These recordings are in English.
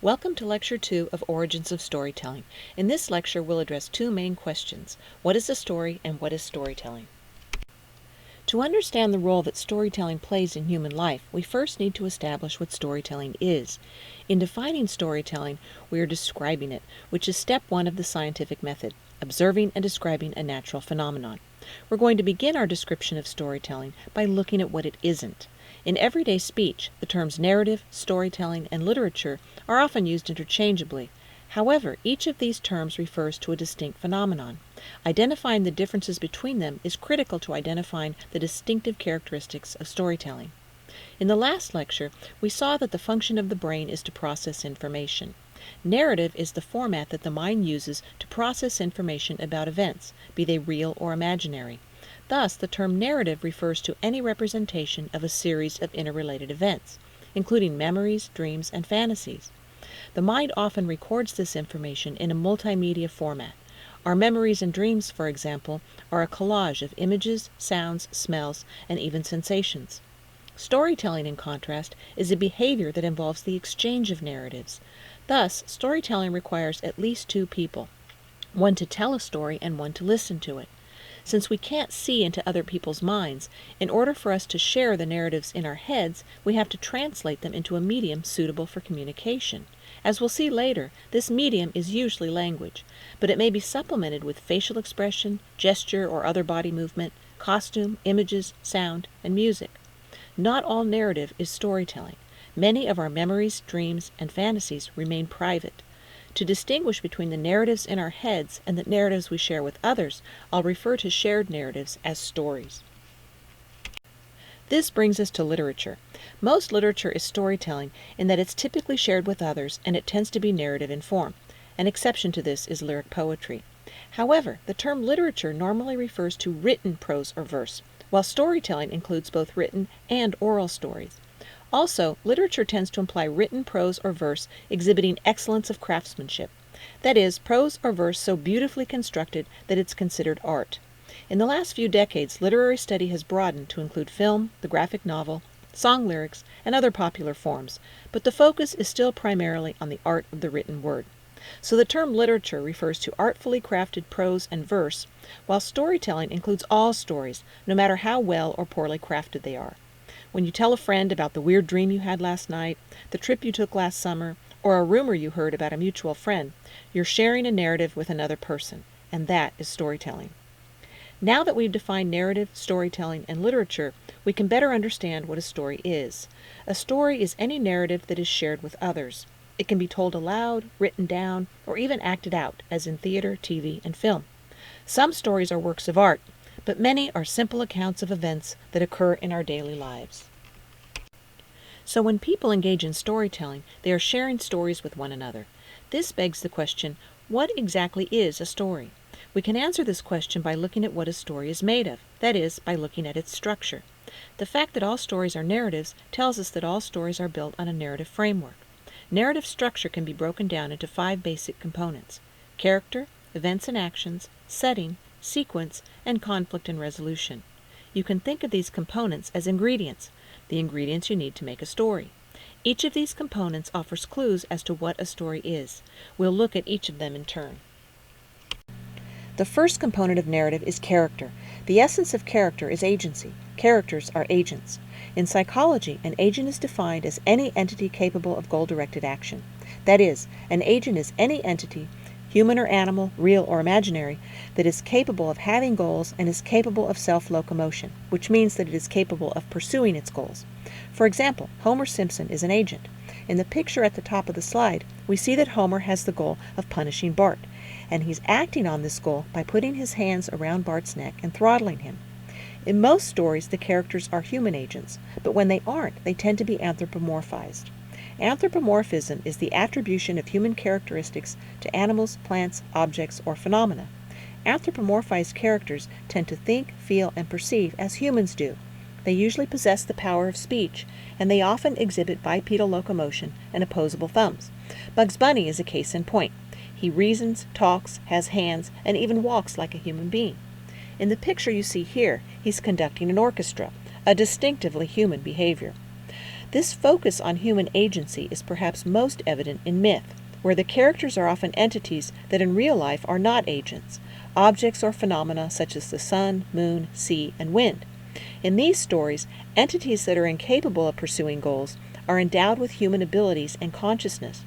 Welcome to Lecture 2 of Origins of Storytelling. In this lecture, we'll address two main questions. What is a story and what is storytelling? To understand the role that storytelling plays in human life, we first need to establish what storytelling is. In defining storytelling, we are describing it, which is step one of the scientific method, observing and describing a natural phenomenon. We're going to begin our description of storytelling by looking at what it isn't. In everyday speech, the terms narrative, storytelling, and literature are often used interchangeably. However, each of these terms refers to a distinct phenomenon. Identifying the differences between them is critical to identifying the distinctive characteristics of storytelling. In the last lecture, we saw that the function of the brain is to process information. Narrative is the format that the mind uses to process information about events, be they real or imaginary. Thus, the term narrative refers to any representation of a series of interrelated events, including memories, dreams, and fantasies. The mind often records this information in a multimedia format. Our memories and dreams, for example, are a collage of images, sounds, smells, and even sensations. Storytelling, in contrast, is a behavior that involves the exchange of narratives. Thus, storytelling requires at least two people, one to tell a story and one to listen to it. Since we can't see into other people's minds, in order for us to share the narratives in our heads, we have to translate them into a medium suitable for communication. As we'll see later, this medium is usually language, but it may be supplemented with facial expression, gesture or other body movement, costume, images, sound, and music. Not all narrative is storytelling. Many of our memories, dreams, and fantasies remain private. To distinguish between the narratives in our heads and the narratives we share with others, I'll refer to shared narratives as stories. This brings us to literature. Most literature is storytelling in that it's typically shared with others and it tends to be narrative in form. An exception to this is lyric poetry. However, the term literature normally refers to written prose or verse, while storytelling includes both written and oral stories. Also, literature tends to imply written prose or verse exhibiting excellence of craftsmanship. That is, prose or verse so beautifully constructed that it's considered art. In the last few decades, literary study has broadened to include film, the graphic novel, song lyrics, and other popular forms, but the focus is still primarily on the art of the written word. So the term literature refers to artfully crafted prose and verse, while storytelling includes all stories, no matter how well or poorly crafted they are. When you tell a friend about the weird dream you had last night, the trip you took last summer, or a rumor you heard about a mutual friend, you're sharing a narrative with another person, and that is storytelling. Now that we've defined narrative, storytelling, and literature, we can better understand what a story is. A story is any narrative that is shared with others. It can be told aloud, written down, or even acted out, as in theater, TV, and film. Some stories are works of art, but many are simple accounts of events that occur in our daily lives. So when people engage in storytelling, they are sharing stories with one another. This begs the question, what exactly is a story? We can answer this question by looking at what a story is made of, that is, by looking at its structure. The fact that all stories are narratives tells us that all stories are built on a narrative framework. Narrative structure can be broken down into 5 basic components: character, events and actions, setting, sequence, and conflict and resolution. You can think of these components as ingredients, the ingredients you need to make a story. Each of these components offers clues as to what a story is. We'll look at each of them in turn. The first component of narrative is character. The essence of character is agency. Characters are agents. In psychology, an agent is defined as any entity capable of goal-directed action. That is, an agent is any entity, human or animal, real or imaginary, that is capable of having goals and is capable of self-locomotion, which means that it is capable of pursuing its goals. For example, Homer Simpson is an agent. In the picture at the top of the slide, we see that Homer has the goal of punishing Bart, and he's acting on this goal by putting his hands around Bart's neck and throttling him. In most stories, the characters are human agents, but when they aren't, they tend to be anthropomorphized. Anthropomorphism is the attribution of human characteristics to animals, plants, objects, or phenomena. Anthropomorphized characters tend to think, feel, and perceive as humans do. They usually possess the power of speech, and they often exhibit bipedal locomotion and opposable thumbs. Bugs Bunny is a case in point. He reasons, talks, has hands, and even walks like a human being. In the picture you see here, he's conducting an orchestra, a distinctively human behavior. This focus on human agency is perhaps most evident in myth, where the characters are often entities that in real life are not agents, objects or phenomena such as the sun, moon, sea, and wind. In these stories, entities that are incapable of pursuing goals are endowed with human abilities and consciousness.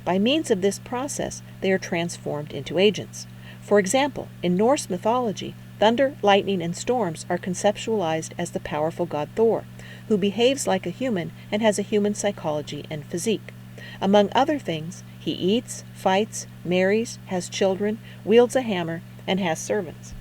By means of this process, they are transformed into agents. For example, in Norse mythology, thunder, lightning, and storms are conceptualized as the powerful god Thor, who behaves like a human and has a human psychology and physique. Among other things, he eats, fights, marries, has children, wields a hammer, and has servants.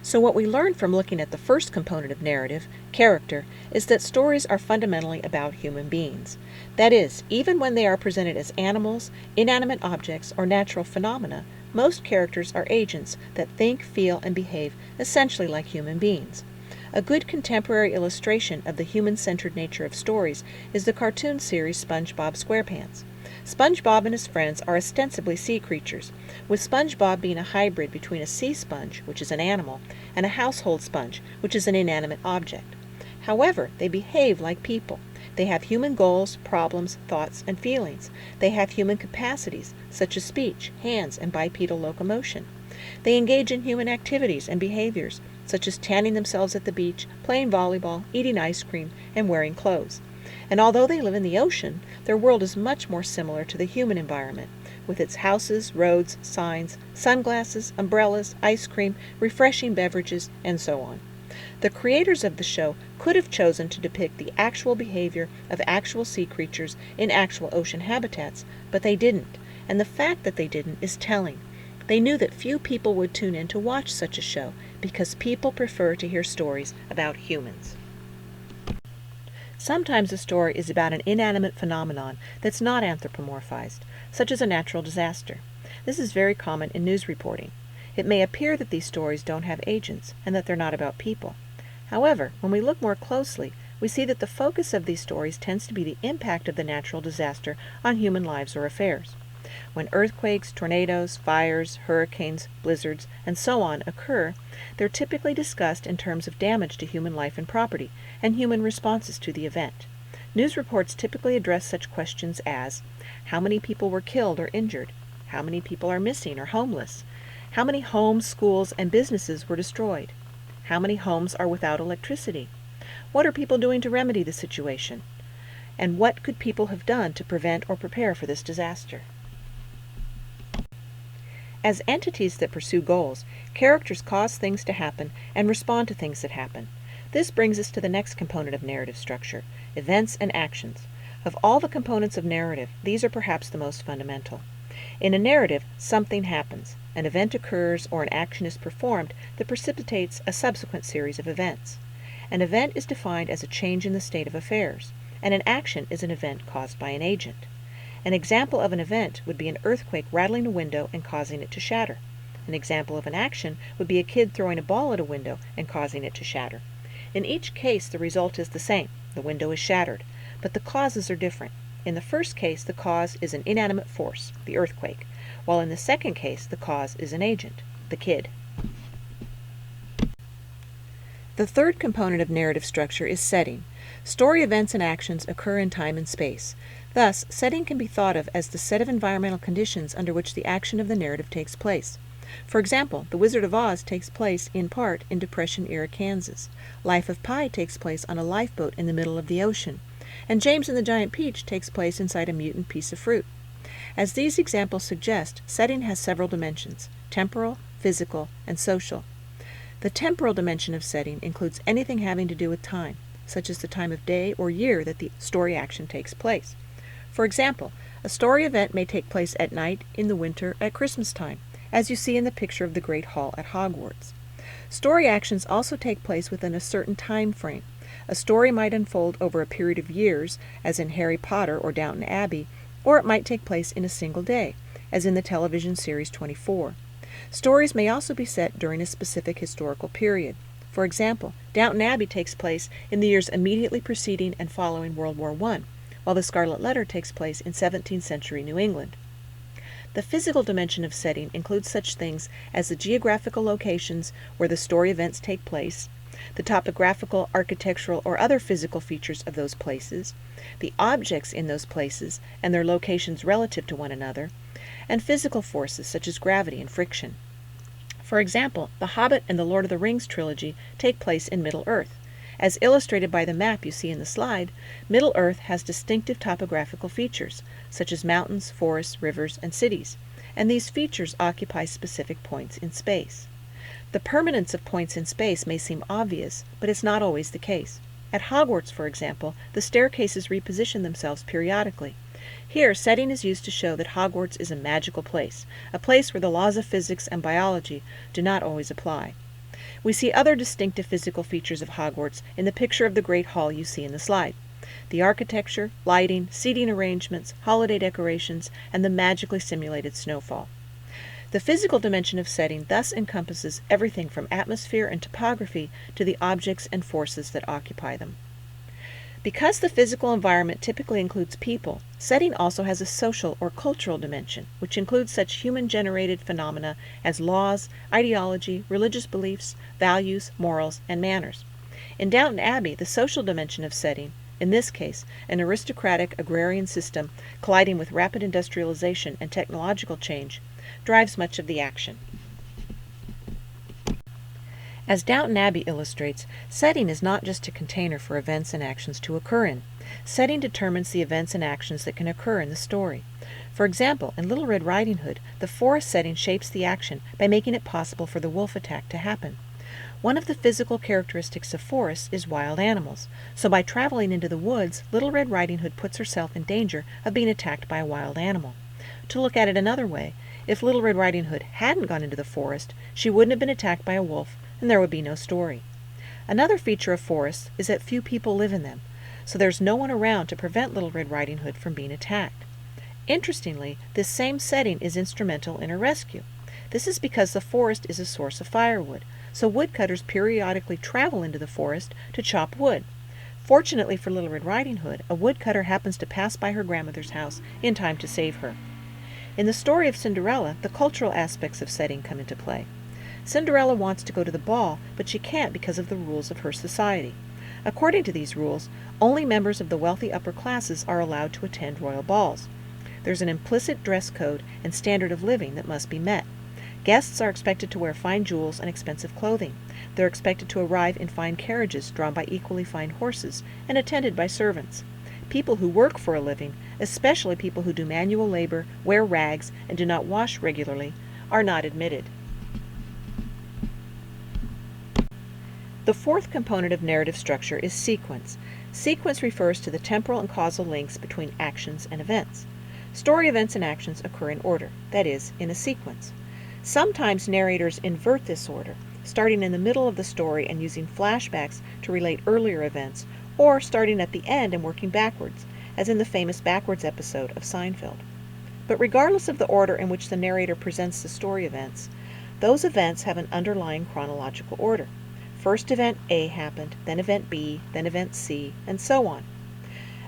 So what we learn from looking at the first component of narrative, character, is that stories are fundamentally about human beings. That is, even when they are presented as animals, inanimate objects, or natural phenomena, most characters are agents that think, feel, and behave essentially like human beings. A good contemporary illustration of the human-centered nature of stories is the cartoon series SpongeBob SquarePants. SpongeBob and his friends are ostensibly sea creatures, with SpongeBob being a hybrid between a sea sponge, which is an animal, and a household sponge, which is an inanimate object. However, they behave like people. They have human goals, problems, thoughts, and feelings. They have human capacities, such as speech, hands, and bipedal locomotion. They engage in human activities and behaviors, such as tanning themselves at the beach, playing volleyball, eating ice cream, and wearing clothes. And although they live in the ocean, their world is much more similar to the human environment, with its houses, roads, signs, sunglasses, umbrellas, ice cream, refreshing beverages, and so on. The creators of the show could have chosen to depict the actual behavior of actual sea creatures in actual ocean habitats, but they didn't, and the fact that they didn't is telling. They knew that few people would tune in to watch such a show because people prefer to hear stories about humans. Sometimes a story is about an inanimate phenomenon that's not anthropomorphized, such as a natural disaster. This is very common in news reporting. It may appear that these stories don't have agents and that they're not about people. However, when we look more closely, we see that the focus of these stories tends to be the impact of the natural disaster on human lives or affairs. When earthquakes, tornadoes, fires, hurricanes, blizzards, and so on occur, they're typically discussed in terms of damage to human life and property, and human responses to the event. News reports typically address such questions as, how many people were killed or injured? How many people are missing or homeless? How many homes, schools, and businesses were destroyed? How many homes are without electricity? What are people doing to remedy the situation? And what could people have done to prevent or prepare for this disaster? As entities that pursue goals, characters cause things to happen and respond to things that happen. This brings us to the next component of narrative structure, events and actions. Of all the components of narrative, these are perhaps the most fundamental. In a narrative, something happens. An event occurs or an action is performed that precipitates a subsequent series of events. An event is defined as a change in the state of affairs, and an action is an event caused by an agent. An example of an event would be an earthquake rattling a window and causing it to shatter. An example of an action would be a kid throwing a ball at a window and causing it to shatter. In each case, the result is the same. The window is shattered, but the causes are different. In the first case, the cause is an inanimate force, the earthquake, while in the second case, the cause is an agent, the kid. The third component of narrative structure is setting. Story events and actions occur in time and space. Thus, setting can be thought of as the set of environmental conditions under which the action of the narrative takes place. For example, The Wizard of Oz takes place, in part, in Depression-era Kansas. Life of Pi takes place on a lifeboat in the middle of the ocean. And James and the Giant Peach takes place inside a mutant piece of fruit. As these examples suggest, setting has several dimensions: temporal, physical, and social. The temporal dimension of setting includes anything having to do with time, such as the time of day or year that the story action takes place. For example, a story event may take place at night, in the winter, at Christmas time, as you see in the picture of the Great Hall at Hogwarts. Story actions also take place within a certain time frame. A story might unfold over a period of years, as in Harry Potter or Downton Abbey, or it might take place in a single day, as in the television series 24. Stories may also be set during a specific historical period. For example, Downton Abbey takes place in the years immediately preceding and following World War I, while The Scarlet Letter takes place in 17th century New England. The physical dimension of setting includes such things as the geographical locations where the story events take place, the topographical, architectural, or other physical features of those places, the objects in those places and their locations relative to one another, and physical forces such as gravity and friction. For example, The Hobbit and the Lord of the Rings trilogy take place in Middle-earth. As illustrated by the map you see in the slide, Middle-earth has distinctive topographical features, such as mountains, forests, rivers, and cities, and these features occupy specific points in space. The permanence of points in space may seem obvious, but it's not always the case. At Hogwarts, for example, the staircases reposition themselves periodically. Here, setting is used to show that Hogwarts is a magical place, a place where the laws of physics and biology do not always apply. We see other distinctive physical features of Hogwarts in the picture of the Great Hall you see in the slide. The architecture, lighting, seating arrangements, holiday decorations, and the magically simulated snowfall. The physical dimension of setting thus encompasses everything from atmosphere and topography to the objects and forces that occupy them. Because the physical environment typically includes people, setting also has a social or cultural dimension, which includes such human-generated phenomena as laws, ideology, religious beliefs, values, morals, and manners. In Downton Abbey, the social dimension of setting, in this case, an aristocratic agrarian system colliding with rapid industrialization and technological change, drives much of the action. As Downton Abbey illustrates, setting is not just a container for events and actions to occur in. Setting determines the events and actions that can occur in the story. For example, in Little Red Riding Hood, the forest setting shapes the action by making it possible for the wolf attack to happen. One of the physical characteristics of forests is wild animals, so by traveling into the woods, Little Red Riding Hood puts herself in danger of being attacked by a wild animal. To look at it another way, if Little Red Riding Hood hadn't gone into the forest, she wouldn't have been attacked by a wolf, and there would be no story. Another feature of forests is that few people live in them, so there's no one around to prevent Little Red Riding Hood from being attacked. Interestingly, this same setting is instrumental in her rescue. This is because the forest is a source of firewood, so woodcutters periodically travel into the forest to chop wood. Fortunately for Little Red Riding Hood, a woodcutter happens to pass by her grandmother's house in time to save her. In the story of Cinderella, the cultural aspects of setting come into play. Cinderella wants to go to the ball, but she can't because of the rules of her society. According to these rules, only members of the wealthy upper classes are allowed to attend royal balls. There's an implicit dress code and standard of living that must be met. Guests are expected to wear fine jewels and expensive clothing. They're expected to arrive in fine carriages drawn by equally fine horses and attended by servants. People who work for a living, especially people who do manual labor, wear rags, and do not wash regularly, are not admitted. The fourth component of narrative structure is sequence. Sequence refers to the temporal and causal links between actions and events. Story events and actions occur in order, that is, in a sequence. Sometimes narrators invert this order, starting in the middle of the story and using flashbacks to relate earlier events, or starting at the end and working backwards, as in the famous Backwards episode of Seinfeld. But regardless of the order in which the narrator presents the story events, those events have an underlying chronological order. First event A happened, then event B, then event C, and so on.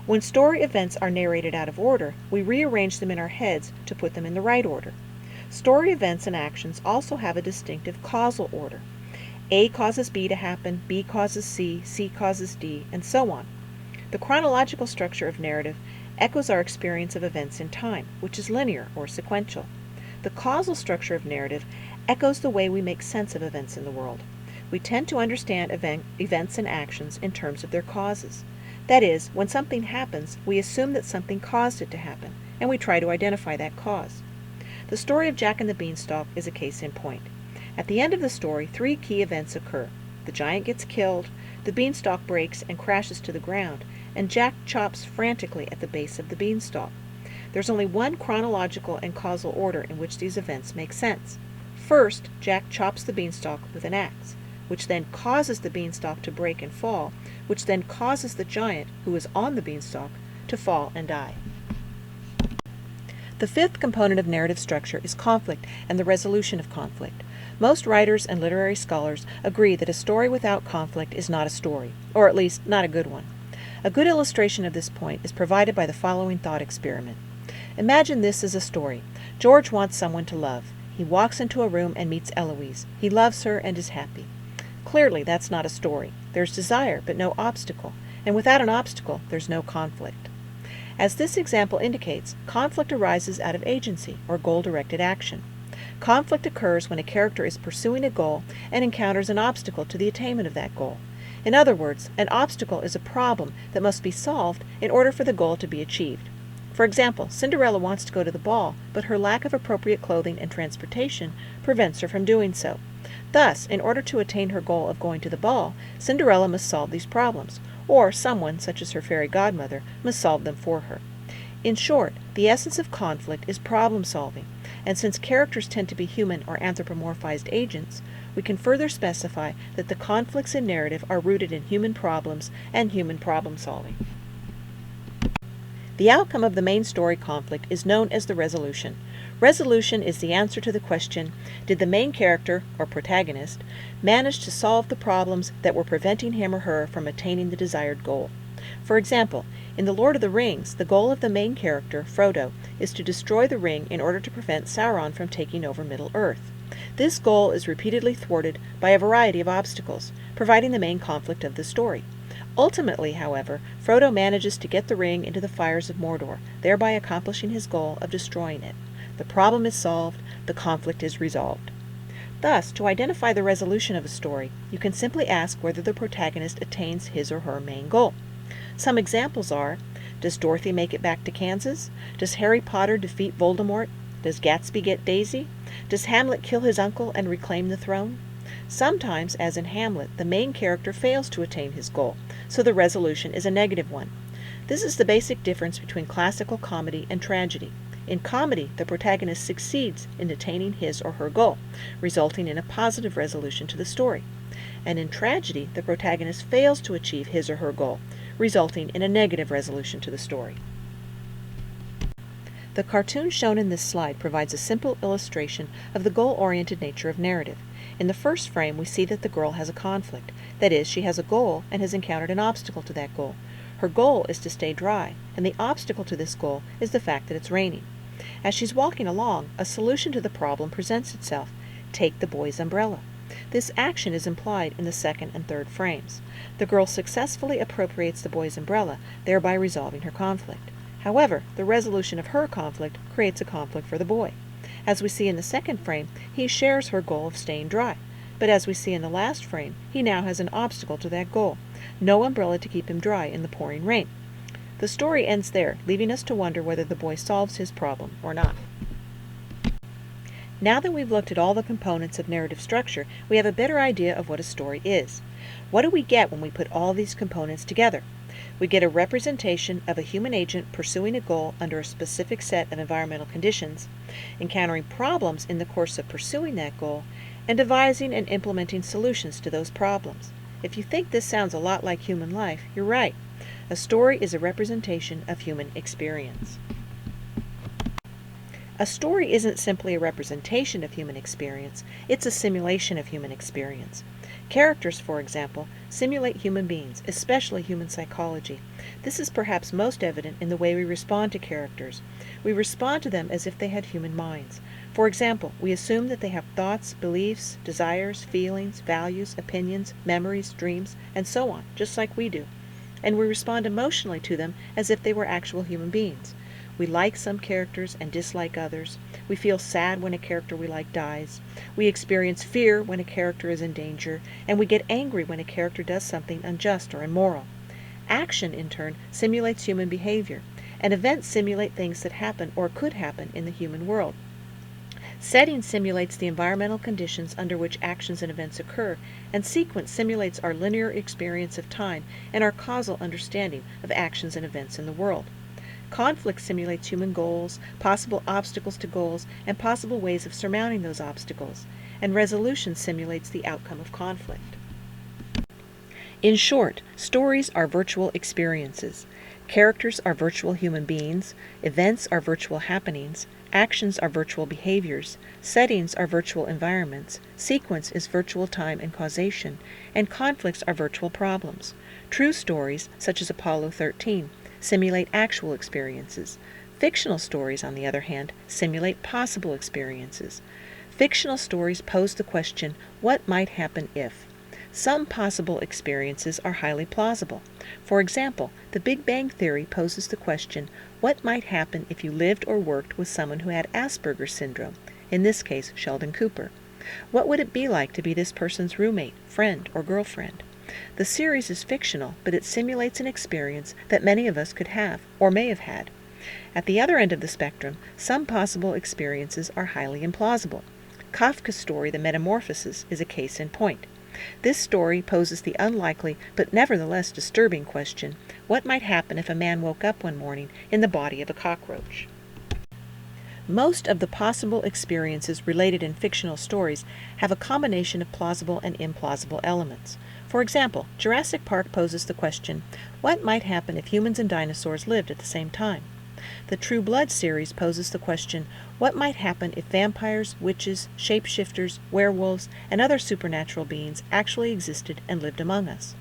When story events are narrated out of order, we rearrange them in our heads to put them in the right order. Story events and actions also have a distinctive causal order. A causes B to happen, B causes C, C causes D, and so on. The chronological structure of narrative echoes our experience of events in time, which is linear or sequential. The causal structure of narrative echoes the way we make sense of events in the world. We tend to understand events and actions in terms of their causes. That is, when something happens, we assume that something caused it to happen, and we try to identify that cause. The story of Jack and the Beanstalk is a case in point. At the end of the story, 3 key events occur. The giant gets killed, the beanstalk breaks and crashes to the ground, and Jack chops frantically at the base of the beanstalk. There's only one chronological and causal order in which these events make sense. First, Jack chops the beanstalk with an axe, which then causes the beanstalk to break and fall, which then causes the giant, who is on the beanstalk, to fall and die. The fifth component of narrative structure is conflict and the resolution of conflict. Most writers and literary scholars agree that a story without conflict is not a story, or at least not a good one. A good illustration of this point is provided by the following thought experiment. Imagine this as a story. George wants someone to love. He walks into a room and meets Eloise. He loves her and is happy. Clearly, that's not a story. There's desire, but no obstacle, and without an obstacle, there's no conflict. As this example indicates, conflict arises out of agency, or goal-directed action. Conflict occurs when a character is pursuing a goal and encounters an obstacle to the attainment of that goal. In other words, an obstacle is a problem that must be solved in order for the goal to be achieved. For example, Cinderella wants to go to the ball, but her lack of appropriate clothing and transportation prevents her from doing so. Thus, in order to attain her goal of going to the ball, Cinderella must solve these problems, or someone, such as her fairy godmother, must solve them for her. In short, the essence of conflict is problem solving, and since characters tend to be human or anthropomorphized agents, we can further specify that the conflicts in narrative are rooted in human problems and human problem solving. The outcome of the main story conflict is known as the resolution. Resolution is the answer to the question, did the main character, or protagonist, manage to solve the problems that were preventing him or her from attaining the desired goal? For example, in The Lord of the Rings, the goal of the main character, Frodo, is to destroy the ring in order to prevent Sauron from taking over Middle-earth. This goal is repeatedly thwarted by a variety of obstacles, providing the main conflict of the story. Ultimately, however, Frodo manages to get the ring into the fires of Mordor, thereby accomplishing his goal of destroying it. The problem is solved, the conflict is resolved. Thus, to identify the resolution of a story, you can simply ask whether the protagonist attains his or her main goal. Some examples are, does Dorothy make it back to Kansas? Does Harry Potter defeat Voldemort? Does Gatsby get Daisy? Does Hamlet kill his uncle and reclaim the throne? Sometimes, as in Hamlet, the main character fails to attain his goal, so the resolution is a negative one. This is the basic difference between classical comedy and tragedy. In comedy, the protagonist succeeds in attaining his or her goal, resulting in a positive resolution to the story. And in tragedy, the protagonist fails to achieve his or her goal, resulting in a negative resolution to the story. The cartoon shown in this slide provides a simple illustration of the goal-oriented nature of narrative. In the first frame, we see that the girl has a conflict. That is, she has a goal and has encountered an obstacle to that goal. Her goal is to stay dry, and the obstacle to this goal is the fact that it's raining. As she's walking along, a solution to the problem presents itself. Take the boy's umbrella. This action is implied in the second and third frames. The girl successfully appropriates the boy's umbrella, thereby resolving her conflict. However, the resolution of her conflict creates a conflict for the boy. As we see in the second frame, he shares her goal of staying dry. But as we see in the last frame, he now has an obstacle to that goal. No umbrella to keep him dry in the pouring rain. The story ends there, leaving us to wonder whether the boy solves his problem or not. Now that we've looked at all the components of narrative structure, we have a better idea of what a story is. What do we get when we put all these components together? We get a representation of a human agent pursuing a goal under a specific set of environmental conditions, encountering problems in the course of pursuing that goal, and devising and implementing solutions to those problems. If you think this sounds a lot like human life, you're right. A story is a representation of human experience. A story isn't simply a representation of human experience, it's a simulation of human experience. Characters, for example, simulate human beings, especially human psychology. This is perhaps most evident in the way we respond to characters. We respond to them as if they had human minds. For example, we assume that they have thoughts, beliefs, desires, feelings, values, opinions, memories, dreams, and so on, just like we do. And we respond emotionally to them as if they were actual human beings. We like some characters and dislike others. We feel sad when a character we like dies. We experience fear when a character is in danger, and we get angry when a character does something unjust or immoral. Action, in turn, simulates human behavior, and events simulate things that happen or could happen in the human world. Setting simulates the environmental conditions under which actions and events occur, and sequence simulates our linear experience of time and our causal understanding of actions and events in the world. Conflict simulates human goals, possible obstacles to goals, and possible ways of surmounting those obstacles, and resolution simulates the outcome of conflict. In short, stories are virtual experiences. Characters are virtual human beings, events are virtual happenings, actions are virtual behaviors, settings are virtual environments, sequence is virtual time and causation, and conflicts are virtual problems. True stories, such as Apollo 13, simulate actual experiences. Fictional stories, on the other hand, simulate possible experiences. Fictional stories pose the question, what might happen if? Some possible experiences are highly plausible. For example, the Big Bang Theory poses the question, what might happen if you lived or worked with someone who had Asperger's syndrome, in this case Sheldon Cooper? What would it be like to be this person's roommate, friend, or girlfriend? The series is fictional, but it simulates an experience that many of us could have, or may have had. At the other end of the spectrum, some possible experiences are highly implausible. Kafka's story, The Metamorphoses, is a case in point. This story poses the unlikely but nevertheless disturbing question, what might happen if a man woke up one morning in the body of a cockroach? Most of the possible experiences related in fictional stories have a combination of plausible and implausible elements. For example, Jurassic Park poses the question, what might happen if humans and dinosaurs lived at the same time? The True Blood series poses the question, what might happen if vampires, witches, shapeshifters, werewolves, and other supernatural beings actually existed and lived among us?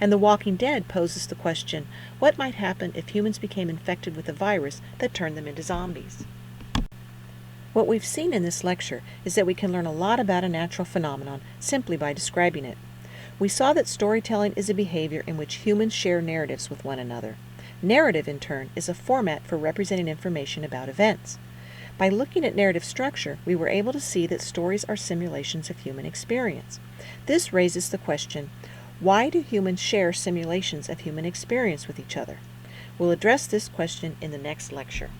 And The Walking Dead poses the question, what might happen if humans became infected with a virus that turned them into zombies? What we've seen in this lecture is that we can learn a lot about a natural phenomenon simply by describing it. We saw that storytelling is a behavior in which humans share narratives with one another. Narrative, in turn, is a format for representing information about events. By looking at narrative structure, we were able to see that stories are simulations of human experience. This raises the question, why do humans share simulations of human experience with each other? We'll address this question in the next lecture.